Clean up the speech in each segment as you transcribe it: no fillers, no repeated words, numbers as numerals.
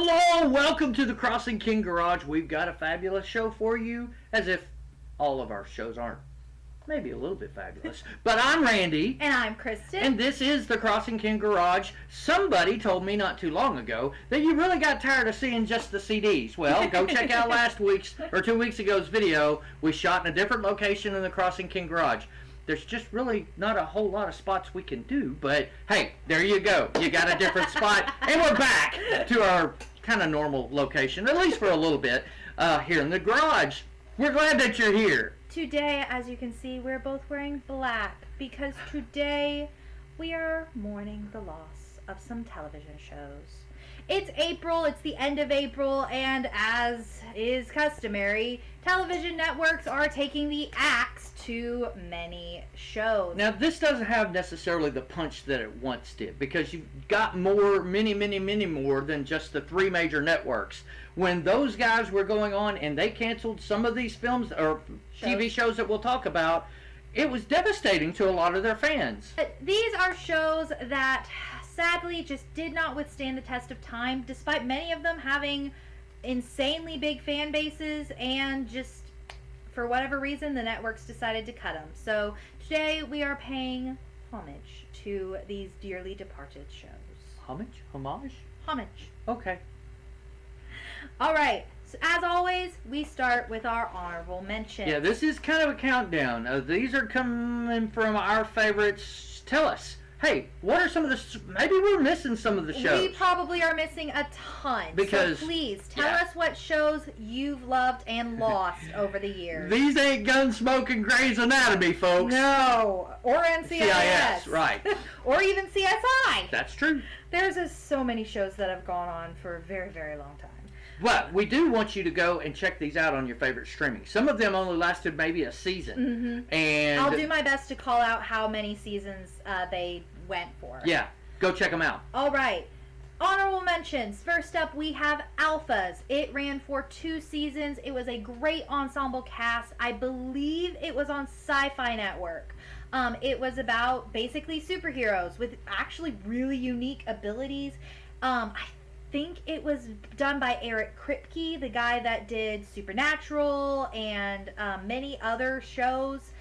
Hello, welcome to the Crossing King Garage. We've got a fabulous show for you, as if all of our shows aren't maybe a little bit fabulous. But I'm Randy. And I'm Kristen. And this is the Crossing King Garage. Somebody told me not too long ago that you really got tired of seeing just the CDs. Well, go check out last week's, or 2 weeks ago's video. We shot in a different location in the Crossing King Garage. There's just really not a whole lot of spots we can do, but hey, there you go. You got a different spot, and we're back to our kind of normal location, at least for a little bit, here in the garage. We're glad that you're here. Today, as you can see, we're both wearing black because today we are mourning the loss of some television shows. It's April, it's the end of April, and as is customary, television networks are taking the axe to many shows. Now, this doesn't have necessarily the punch that it once did, because you've got many more than just the three major networks. When those guys were going on and they canceled some of these films or TV shows that we'll talk about, it was devastating to a lot of their fans. These are shows that sadly just did not withstand the test of time, despite many of them having insanely big fan bases, and just for whatever reason the networks decided to cut them. So today we are paying homage to these dearly departed shows. Homage? Homage. Okay. Alright, so as always, we start with our honorable mentions. Yeah, this is kind of a countdown. These are coming from our favorites. Tell us, hey, what are some of the... Maybe we're missing some of the shows. We probably are missing a ton. Because, so please, tell us what shows you've loved and lost over the years. These ain't Gunsmoke and Grey's Anatomy, folks. No. Or NCIS. Right. Or even CSI. That's true. There's just so many shows that have gone on for a very, very long time. But we do want you to go and check these out on your favorite streaming. Some of them only lasted maybe a season. Mm-hmm. And I'll do my best to call out how many seasons they went for. Yeah, go check them out. All right. Honorable mentions. First up, we have Alphas. It ran for 2 seasons. It was a great ensemble cast. I believe it was on Sci-Fi Network. It was about basically superheroes with actually really unique abilities. I think it was done by Eric Kripke, the guy that did Supernatural and many other shows.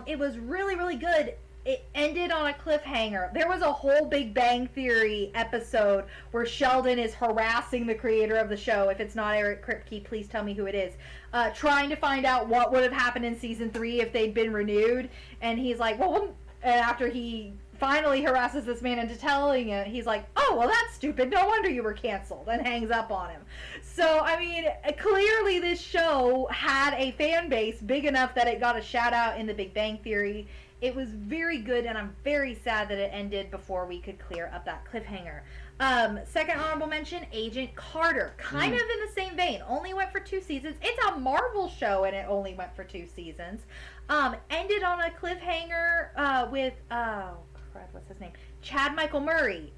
It was really, really good. It ended on a cliffhanger. There was a whole Big Bang Theory episode where Sheldon is harassing the creator of the show. If it's not Eric Kripke, please tell me who it is. Trying to find out what would have happened in season 3 if they'd been renewed. And he's like, well, and after he finally harasses this man into telling it, he's like, oh, well, that's stupid. No wonder you were canceled, and hangs up on him. So, I mean, clearly this show had a fan base big enough that it got a shout out in the Big Bang Theory. It was very good, and I'm very sad that it ended before we could clear up that cliffhanger. Second honorable mention, Agent Carter. Kind of in the same vein. Only went for 2 seasons. It's a Marvel show, and it only went for 2 seasons. Ended on a cliffhanger with, oh crap, what's his name? Chad Michael Murray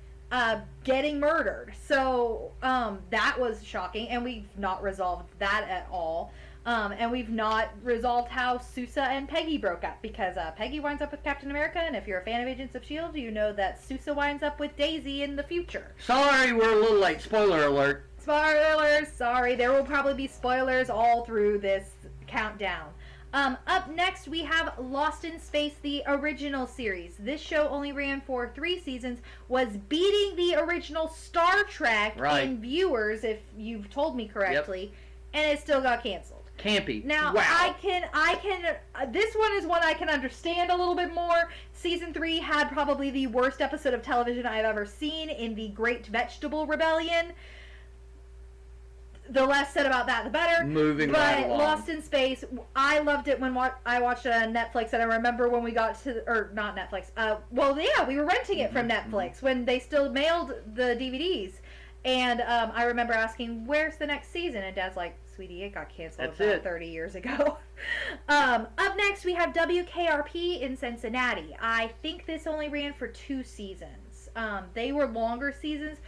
getting murdered. So that was shocking, and we've not resolved that at all. And we've not resolved how Sousa and Peggy broke up, because Peggy winds up with Captain America, and if you're a fan of Agents of S.H.I.E.L.D., you know that Sousa winds up with Daisy in the future. Sorry, we're a little late. Spoiler alert. Spoilers, sorry. There will probably be spoilers all through this countdown. Up next, we have Lost in Space, the original series. This show only ran for 3 seasons, was beating the original Star Trek in viewers, if you've told me correctly, and it still got canceled. Campy. Now, wow. I can, this one is one I can understand a little bit more. Season 3 had probably the worst episode of television I've ever seen in the Great Vegetable Rebellion. The less said about that, the better. Moving right along. But Lost in Space, I loved it when I watched it on Netflix, and I remember when we got to, or not Netflix, we were renting it from Netflix when they still mailed the DVDs. And I remember asking, where's the next season? And Dad's like, sweetie, it got canceled about 30 years ago. Up next, we have WKRP in Cincinnati. I think this only ran for 2 seasons. They were longer seasons.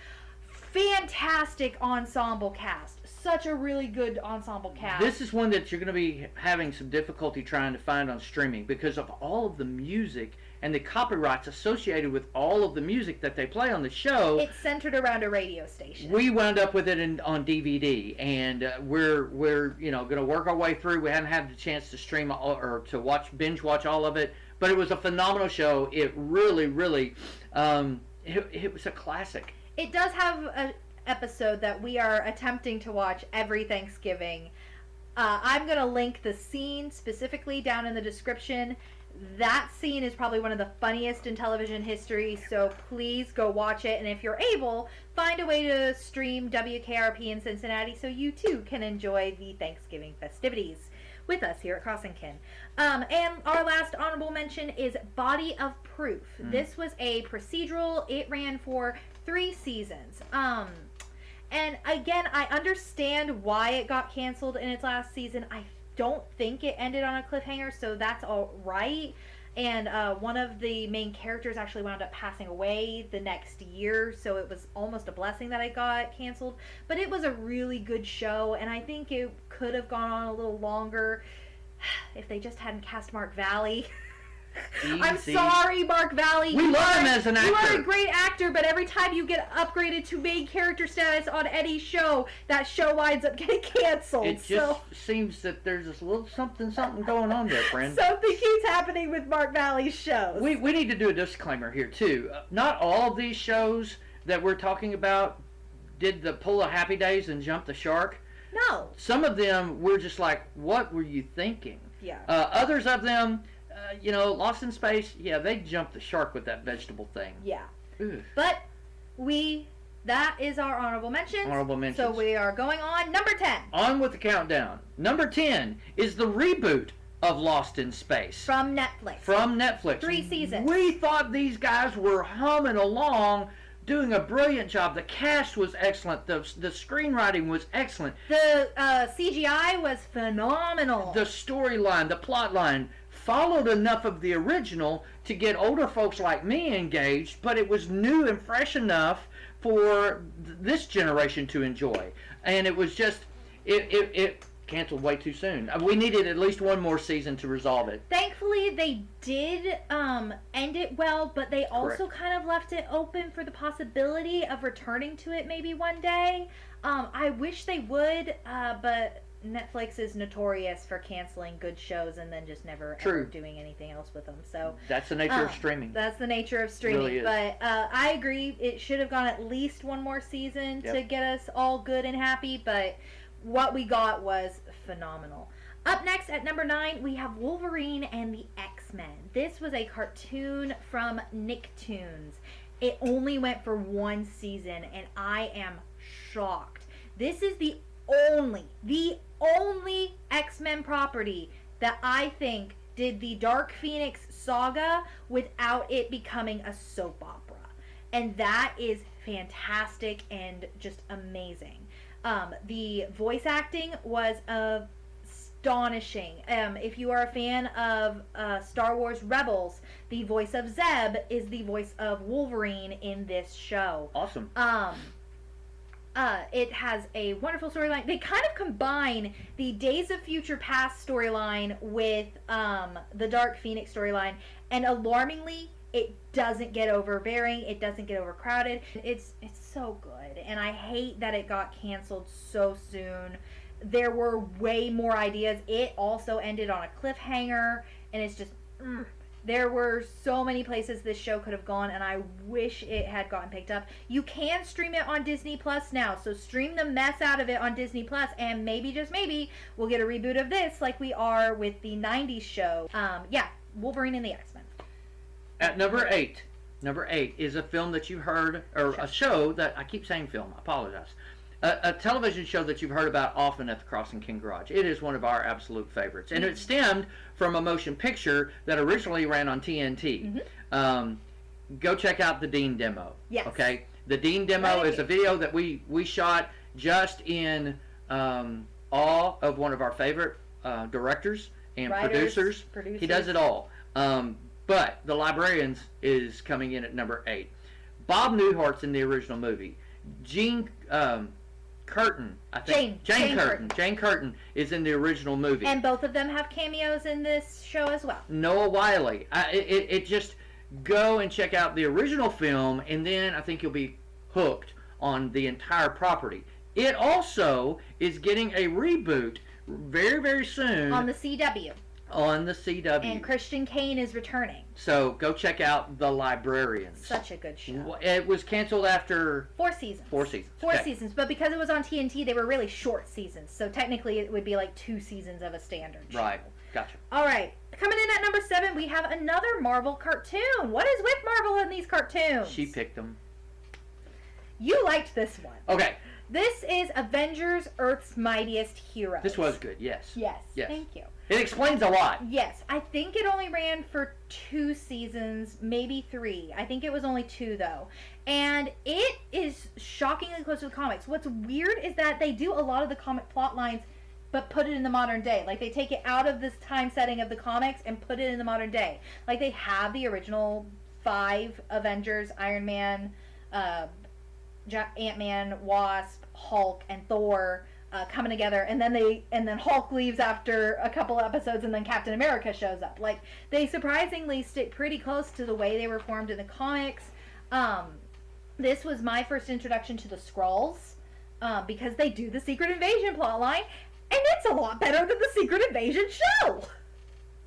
Fantastic ensemble cast. Such a really good ensemble cast. This is one that you're going to be having some difficulty trying to find on streaming because of all of the music and the copyrights associated with all of the music that they play on the show. It's centered around a radio station. We wound up with it on DVD, and we're going to work our way through. We haven't had the chance to stream or to binge watch all of it, but it was a phenomenal show. It really, really, it was a classic. It does have an episode that we are attempting to watch every Thanksgiving. I'm going to link the scene specifically down in the description. That scene is probably one of the funniest in television history, so please go watch it. And if you're able, find a way to stream WKRP in Cincinnati so you too can enjoy the Thanksgiving festivities with us here at Crossing Kin. And our last honorable mention is Body of Proof. This was a procedural. It ran for 3 seasons. And again, I understand why it got canceled in its last season. I don't think it ended on a cliffhanger, so that's all right. And one of the main characters actually wound up passing away the next year, so it was almost a blessing that it got canceled. But it was a really good show, and I think it could have gone on a little longer if they just hadn't cast Mark Valley. I'm sorry, Mark Valley. We love him as an actor. You are a great actor, but every time you get upgraded to main character status on any show, that show winds up getting canceled. It just seems that there's this little something going on there, friend. Something keeps happening with Mark Valley's shows. We need to do a disclaimer here, too. Not all of these shows that we're talking about did the pull of Happy Days and jump the shark. No. Some of them were just like, what were you thinking? Yeah. Others of them... Lost in Space, they jumped the shark with that vegetable thing. Yeah. Ugh. But that is our honorable mentions. Honorable mentions. So we are going on number 10. On with the countdown. Number 10 is the reboot of Lost in Space. From Netflix. 3 seasons. We thought these guys were humming along, doing a brilliant job. The cast was excellent. The screenwriting was excellent. The CGI was phenomenal. The storyline, the plot line, followed enough of the original to get older folks like me engaged, but it was new and fresh enough for this generation to enjoy. And it was just, it canceled way too soon. We needed at least one more season to resolve it. Thankfully, they did end it well, but they also kind of left it open for the possibility of returning to it maybe one day. I wish they would, but Netflix is notorious for canceling good shows and then just never ever doing anything else with them. So that's the nature of streaming. That's the nature of streaming. Really is. But I agree, it should have gone at least one more season to get us all good and happy. But what we got was phenomenal. Up next at number 9, we have Wolverine and the X-Men. This was a cartoon from Nicktoons. It only went for 1 season, and I am shocked. This is the only X-Men property that I think did the Dark Phoenix saga without it becoming a soap opera. And that is fantastic and just amazing. The voice acting was astonishing. If you are a fan of Star Wars Rebels, the voice of Zeb is the voice of Wolverine in this show. Awesome. It has a wonderful storyline. They kind of combine the Days of Future Past storyline with the Dark Phoenix storyline, and alarmingly, it doesn't get overbearing. It doesn't get overcrowded. It's so good, and I hate that it got canceled so soon. There were way more ideas. It also ended on a cliffhanger, and it's just... There were so many places this show could have gone, and I wish it had gotten picked up. You can stream it on Disney Plus now, so stream the mess out of it on Disney Plus, and maybe, just maybe, we'll get a reboot of this like we are with the 90s show. Wolverine and the X-Men. At number 8 is a film that you've heard, or a show that, I keep saying film, I apologize. A television show that you've heard about often at the Crossing Kin Garage. It is one of our absolute favorites. And it stemmed from a motion picture that originally ran on TNT. Go check out the Dean Demo. Yes. Okay? The Dean Demo is a video that we shot just in awe of one of our favorite directors and producers. He does it all. But The Librarians is coming in at number 8. Bob Newhart's in the original movie. Jane Curtin, I think. Jane Curtin. Jane Curtin is in the original movie. And both of them have cameos in this show as well. Noah Wiley. go and check out the original film, and then I think you'll be hooked on the entire property. It also is getting a reboot very, very soon On the CW. on the CW. And Christian Kane is returning. So go check out The Librarians. Such a good show. It was canceled after 4 seasons. 4 seasons. Four Okay. seasons, but because it was on TNT, they were really short seasons. So technically, it would be like 2 seasons of a standard show. Right. Gotcha. All right. Coming in at number 7, we have another Marvel cartoon. What is with Marvel in these cartoons? She picked them. You liked this one. Okay. This is Avengers: Earth's Mightiest Heroes. This was good. Yes. Yes. Yes. Thank you. It explains a lot. Yes, I think it only ran for 2 seasons, maybe 3. I think it was only 2 though. And it is shockingly close to the comics. What's weird is that they do a lot of the comic plot lines but put it in the modern day. Like they take it out of this time setting of the comics and put it in the modern day. Like they have the original 5 Avengers, Iron Man, Ant-Man, Wasp, Hulk, and Thor coming together, and then Hulk leaves after a couple episodes, and then Captain America shows up. Like they surprisingly stick pretty close to the way they were formed in the comics. This was my first introduction to the Skrulls because they do the Secret Invasion plotline, and it's a lot better than the Secret Invasion show.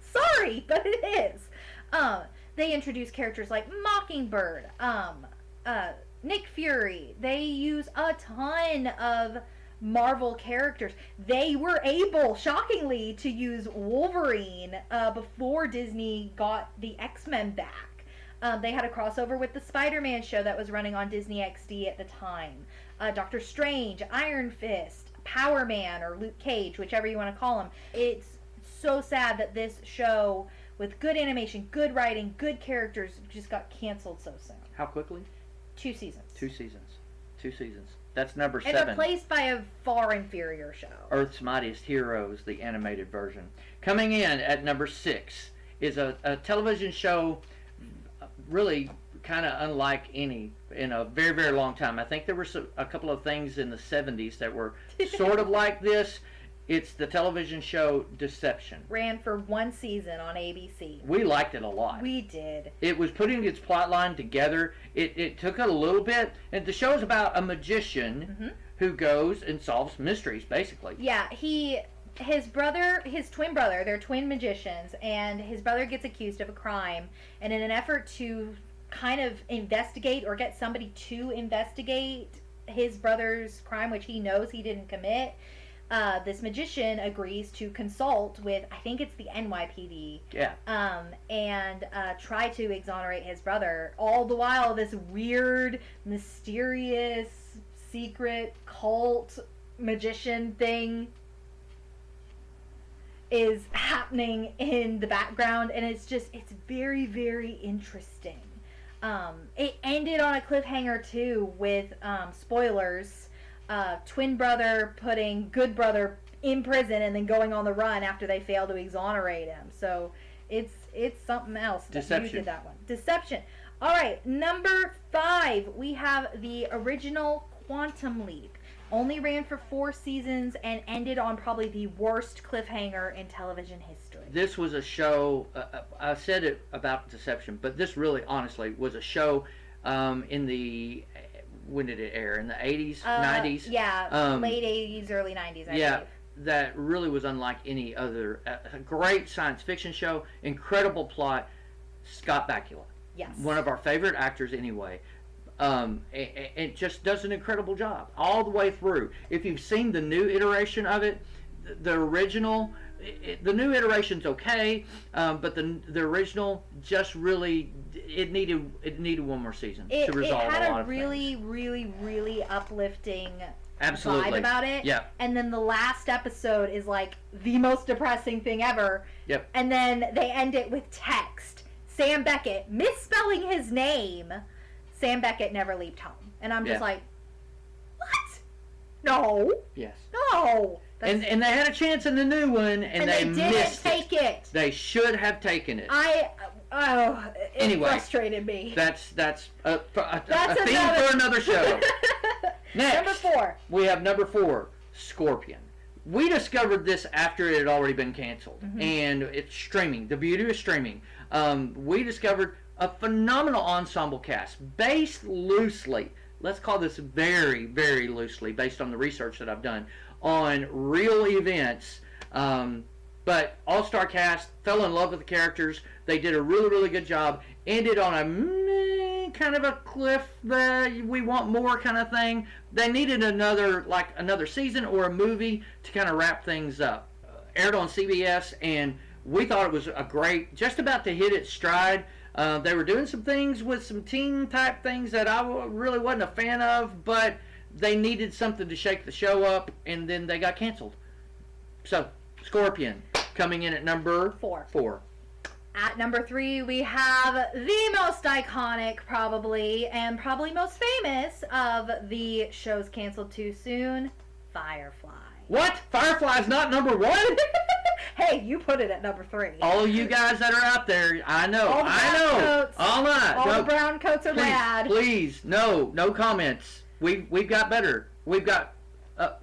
Sorry, but it is. They introduce characters like Mockingbird, Nick Fury. They use a ton of Marvel characters. They were able, shockingly, to use Wolverine before Disney got the X-Men back. They had a crossover with the Spider-Man show that was running on Disney XD at the time. Doctor Strange, Iron Fist, Power Man, or Luke Cage, whichever you want to call him. It's so sad that this show, with good animation, good writing, good characters, just got canceled so soon. How quickly? 2 seasons. 2 seasons. 2 seasons. That's number And 7. replaced by a far inferior show. Earth's Mightiest Heroes, the animated version. Coming in at number 6 is a television show really kind of unlike any in a very, very long time. I think there were a couple of things in the 70s that were sort of like this. It's the television show Deception. Ran for 1 season on ABC. We liked it a lot. We did. It was putting its plot line together. It took a little bit. And the show is about a magician who goes and solves mysteries, basically. Yeah, his twin brother, they're twin magicians, and his brother gets accused of a crime. And in an effort to kind of investigate or get somebody to investigate his brother's crime, which he knows he didn't commit, this magician agrees to consult with, I think it's the NYPD. Yeah. And try to exonerate his brother. All the while, this weird, mysterious, secret cult magician thing is happening in the background, and it's very, very interesting. It ended on a cliffhanger too with spoilers. Twin brother putting good brother in prison and then going on the run after they fail to exonerate him. So it's something else. Deception. You did that one. Deception. All right, number 5, we have the original Quantum Leap. Only ran for 4 seasons and ended on probably the worst cliffhanger in television history. This was a show, I said it about Deception, but this really, honestly, was a show in the, when did it air? In the 80s, 90s? Yeah, late 80s, early 90s, I believe. That really was unlike any other. A great science fiction show, incredible plot. Scott Bakula. Yes. One of our favorite actors anyway. It just does an incredible job all the way through. If you've seen the new iteration of it, the original, the new iteration's okay, but the original just really it needed one more season to resolve a lot of things. It had a really uplifting Absolutely. vibe about it. Yeah. And then the last episode is like the most depressing thing ever. Yep. And then they end it with text. Sam Beckett misspelling his name. Sam Beckett never left home. And I'm just like, what? No. Yes. No. And they had a chance in the new one, and they didn't missed take it. They should have taken it. It frustrated me. That's a That's theme for another show. Next, number 4. We have number 4, Scorpion. We discovered this after it had already been canceled, and it's streaming. The beauty of streaming. We discovered a phenomenal ensemble cast based loosely. Let's call this very, very loosely, based on the research that I've done on real events. But all-star cast, fell in love with the characters. They did a really, really good job. Ended on a kind of a cliff, we want more kind of thing. They needed another season or a movie to kind of wrap things up. Aired on CBS, and we thought it was a great, just about to hit its stride. They were doing some things with some teen type things that I really wasn't a fan of, but they needed something to shake the show up, and then they got canceled. So, Scorpion coming in at number 4. At number 3, we have the most iconic, probably most famous of the shows canceled too soon, Firefly. What? Firefly's not number 1? Hey, you put it at number 3. All of you guys that are out there, I know. All the brown coats are rad. Please, no comments. We've got better. We've got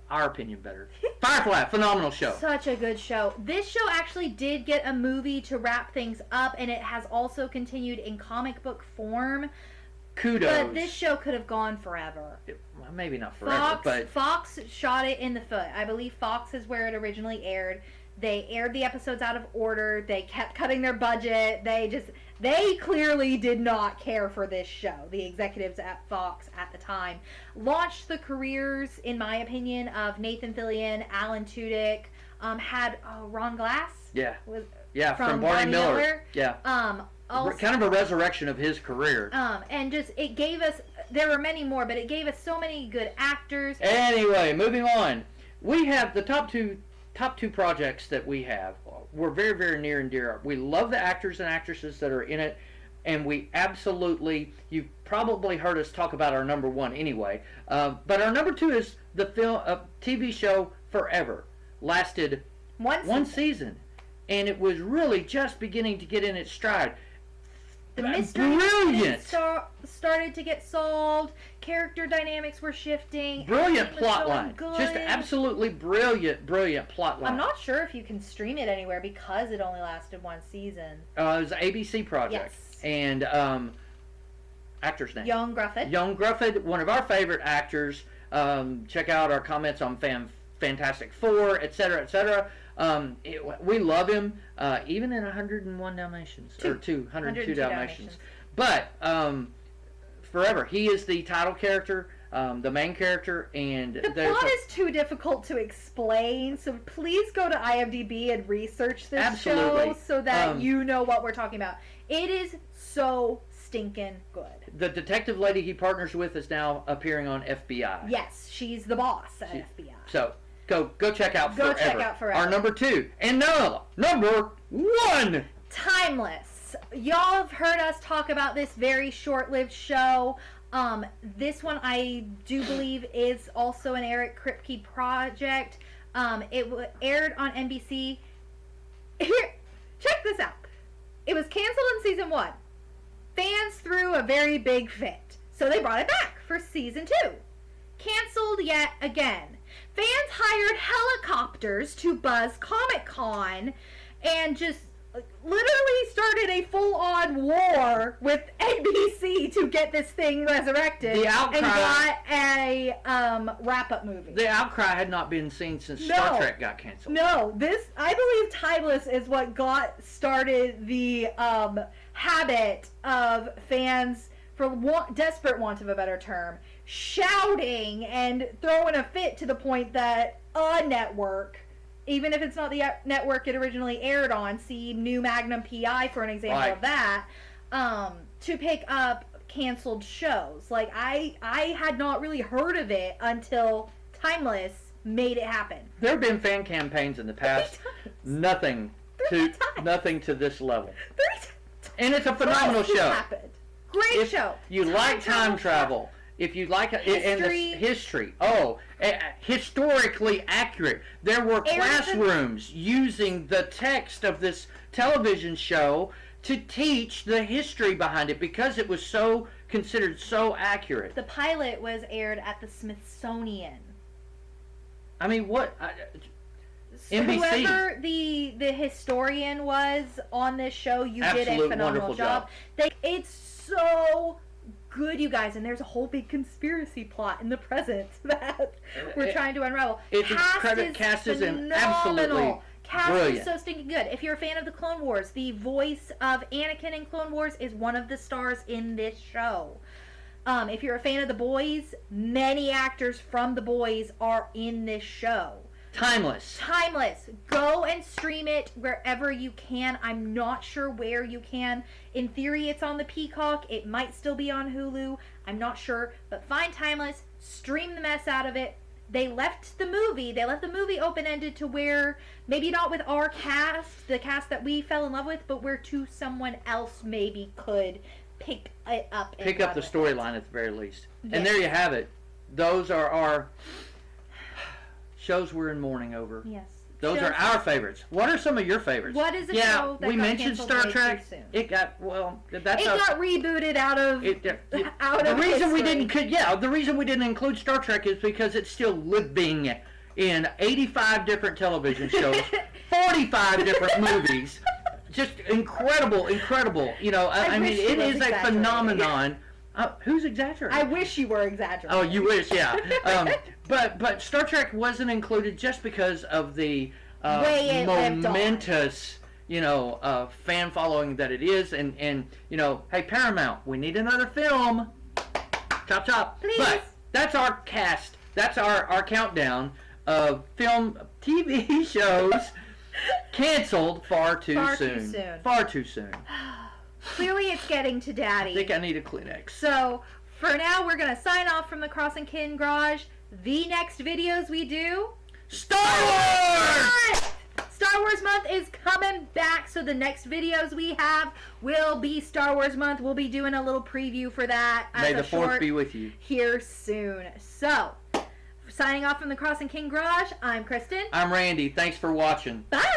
our opinion better. Firefly, phenomenal show. Such a good show. This show actually did get a movie to wrap things up, and it has also continued in comic book form. Kudos. But this show could have gone forever. Maybe not forever, but Fox shot it in the foot. I believe Fox is where it originally aired. They aired the episodes out of order. They kept cutting their budget. They clearly did not care for this show. The executives at Fox at the time launched the careers, in my opinion, of Nathan Fillion, Alan Tudyk, had Ron Glass. Yeah. From Barney Miller. Yeah. Also, kind of a resurrection of his career. And just it gave us. There were many more, but it gave us so many good actors. Anyway, moving on. We have the top two projects that we have. We're very, very near and dear. We love the actors and actresses that are in it, and we absolutely, you've probably heard us talk about our number 1 anyway, but our number 2 is the TV show Forever. Lasted one season, and it was really just beginning to get in its stride. The mystery started to get solved. Character dynamics were shifting. Brilliant plot line. Just absolutely brilliant plot line. I'm not sure if you can stream it anywhere because it only lasted one season. It was an ABC project. Yes. And actor's name? Young Gruffett. Young Gruffett, one of our favorite actors. Check out our comments on Fantastic Four, etc., etc. We love him, even in 101 Dalmatians, or 102 Dalmatians. But Forever, he is the title character, the main character, and the plot is too difficult to explain. So please go to IMDb and research this show so that you know what we're talking about. It is so stinking good. The detective lady he partners with is now appearing on FBI. Yes, she's the boss at FBI. So. Go check out Forever. Check out Forever. Our number 2. And now, number 1. Timeless. Y'all have heard us talk about this very short-lived show. This one I do believe is also an Eric Kripke project. It aired on NBC. Here, check this out. It was canceled in season 1. Fans threw a very big fit, so they brought it back for season 2. Canceled yet again. Fans hired helicopters to buzz Comic-Con and just literally started a full-on war with NBC to get this thing resurrected. The outcry, and got a wrap-up movie. The outcry had not been seen since Star Trek got canceled. No, I believe Timeless is what started the habit of fans, for desperate want of a better term, shouting and throwing a fit to the point that a network, even if it's not the network it originally aired on, see New Magnum PI for an example of that, to pick up canceled shows. Like, I had not really heard of it until Timeless made it happen. There have been fan campaigns in the past. Nothing to this level. And it's a phenomenal show. Happened. Great show. You like time travel. If you like history, historically accurate. There were classrooms using the text of this television show to teach the history behind it because it was considered so accurate. The pilot was aired at the Smithsonian. I mean, what? NBC. Whoever the historian was on this show, you did a Absolute phenomenal wonderful job. It's so good, you guys, and there's a whole big conspiracy plot in the present that we're trying to unravel. Cast is absolutely Cast brilliant. is so stinking good. If you're a fan of the Clone Wars, the voice of Anakin in Clone Wars is one of the stars in this show. If you're a fan of The Boys, many actors from The Boys are in this show. Timeless. Go and stream it wherever you can. I'm not sure where you can. In theory, it's on the Peacock. It might still be on Hulu. I'm not sure. But find Timeless. Stream the mess out of it. They left the movie open-ended to where, maybe not with our cast, the cast that we fell in love with, but where someone else maybe could pick it up. Pick up the storyline at the very least. Yes. And there you have it. Those are our shows we're in mourning over. Yes. Those are our favorites. What are some of your favorites? What is a show that we got mentioned canceled Star way Trek. too soon? It got It got rebooted out of the reason the reason we didn't include Star Trek is because it's still living in 85 different television shows, 45 different movies. Just incredible. You know, I mean, it is a phenomenon. Who's exaggerating? I wish you were exaggerating. Oh, you wish, yeah. But Star Trek wasn't included just because of the momentous, fan following that it is, and hey, Paramount, we need another film. Chop chop. Please. But that's our cast. That's our countdown of film, TV shows canceled far too soon. Far too soon. Clearly, it's getting to Daddy. I think I need a Kleenex. So, for now, we're going to sign off from the Cross and Kin Garage. The next videos we do... Star Wars! Star Wars month is coming back, so the next videos we have will be Star Wars month. We'll be doing a little preview for that. May the 4th be with you. Here soon. So, signing off from the Cross and Kin Garage, I'm Kristen. I'm Randy. Thanks for watching. Bye!